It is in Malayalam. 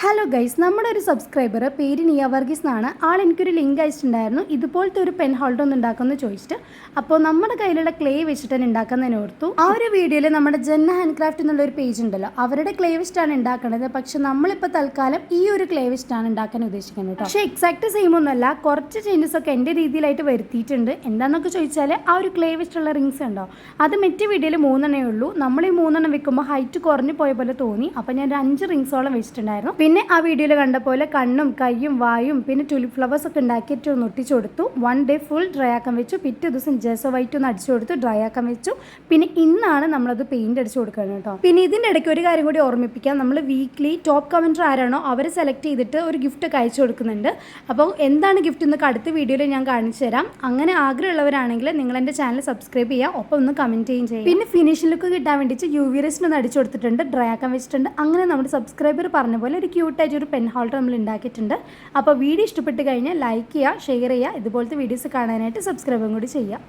ഹലോ ഗൈസ്, നമ്മുടെ ഒരു സബ്സ്ക്രൈബർ പേര് നിയ വർഗീസ് എന്നാണ്. ആൾ എനിക്കൊരു ലിങ്ക് അയച്ചിട്ടുണ്ടായിരുന്നു, ഇതുപോലത്തെ ഒരു പെൻ ഹോൾഡർ ഒന്ന് ഉണ്ടാക്കുമെന്ന് ചോദിച്ചിട്ട്. അപ്പോൾ നമ്മുടെ കയ്യിലുള്ള ക്ലേ വെച്ചിട്ട് തന്നെ ഉണ്ടാക്കുന്നതിന് ഓർത്തു. ആ ഒരു വീഡിയോയിൽ നമ്മുടെ ജന്ന ഹാൻഡ് ക്രാഫ്റ്റ് എന്നുള്ള ഒരു പേജ് ഉണ്ടല്ലോ, അവരുടെ ക്ലേ വെച്ചിട്ടാണ് ഉണ്ടാക്കുന്നത്. പക്ഷെ നമ്മളിപ്പോൾ തൽക്കാലം ഈ ഒരു ക്ലേ വെച്ചിട്ടാണ് ഉണ്ടാക്കാൻ ഉദ്ദേശിക്കുന്നത് കേട്ടോ. പക്ഷേ എക്സാക്ട് സെയിം ഒന്നല്ല, കുറച്ച് ചേഞ്ചസ് ഒക്കെ എൻ്റെ രീതിയിലായിട്ട് വരുത്തിയിട്ടുണ്ട്. എന്താണെന്നൊക്കെ ചോദിച്ചാൽ ആ ഒരു ക്ലേ വെച്ചിട്ടുള്ള റിങ്സ് ഉണ്ടോ, അത് മറ്റേ വീഡിയോയിൽ 3 ഉള്ളൂ. നമ്മൾ ഈ 3 വെക്കുമ്പോൾ ഹൈറ്റ് കുറഞ്ഞു പോയ പോലെ തോന്നി. അപ്പോൾ ഞാൻ ഒരു 5 റിങ്സോളം വെച്ചിട്ടുണ്ടായിരുന്നു. പിന്നെ ആ വീഡിയോയിൽ കണ്ട പോലെ കണ്ണും കൈയും വായും പിന്നെ ടുലിപ്പ് ഫ്ലവേഴ്സ് ഒക്കെ ഉണ്ടാക്കിയിട്ട് ഒന്ന് ഒട്ടിച്ചു കൊടുത്തു. 1 ഡേ ഫുൾ ഡ്രൈ ആക്കാൻ വെച്ചു. പിറ്റേ ദിവസം ജെസോ വൈറ്റ് ഒന്ന് അടിച്ചു കൊടുത്ത് ഡ്രൈ ആക്കാൻ വെച്ചു. പിന്നെ ഇന്നാണ് നമ്മളത് പെയിന്റ് അടിച്ചു കൊടുക്കുന്നത് കേട്ടോ. പിന്നെ ഇതിൻ്റെ ഇടയ്ക്ക് ഒരു കാര്യം കൂടി ഓർമ്മിപ്പിക്കാം, നമ്മൾ വീക്ക്ലി ടോപ്പ് കമൻറ്റർ ആരാണോ അവരെ സെലക്ട് ചെയ്തിട്ട് ഒരു ഗിഫ്റ്റ് ഒക്കെ അയച്ചു കൊടുക്കുന്നുണ്ട്. അപ്പോൾ എന്താണ് ഗിഫ്റ്റ് എന്നൊക്കെ അടുത്ത വീഡിയോയിൽ ഞാൻ കാണിച്ചു തരാം. അങ്ങനെ ആഗ്രഹമുള്ളവരാണെങ്കിൽ നിങ്ങൾ എൻ്റെ ചാനൽ സബ്സ്ക്രൈബ് ചെയ്യുക, ഒപ്പം ഒന്ന് കമൻറ്റ് ചെയ്യുക. പിന്നെ ഫിനിഷിംഗ് ലുക്ക് കിട്ടാൻ വേണ്ടിയിട്ട് UV റെസ്റ്റ് ഒന്ന് അടിച്ചു കൊടുത്തിട്ടുണ്ട്, ഡ്രൈ ആക്കാൻ വെച്ചിട്ടുണ്ട്. അങ്ങനെ നമ്മുടെ സബ്സ്ക്രൈബർ പറഞ്ഞ പോലെ ഒരു ക്യൂട്ടായിട്ട് ഒരു പെൻ ഹോൾഡർ നമ്മൾ ഉണ്ടാക്കിയിട്ടുണ്ട്. അപ്പോൾ വീഡിയോ ഇഷ്ടപ്പെട്ട് കഴിഞ്ഞാൽ ലൈക്ക് ചെയ്യുക, ഷെയർ ചെയ്യുക. ഇതുപോലത്തെ വീഡിയോസ് കാണാനായിട്ട് സബ്സ്ക്രൈബും കൂടി ചെയ്യുക.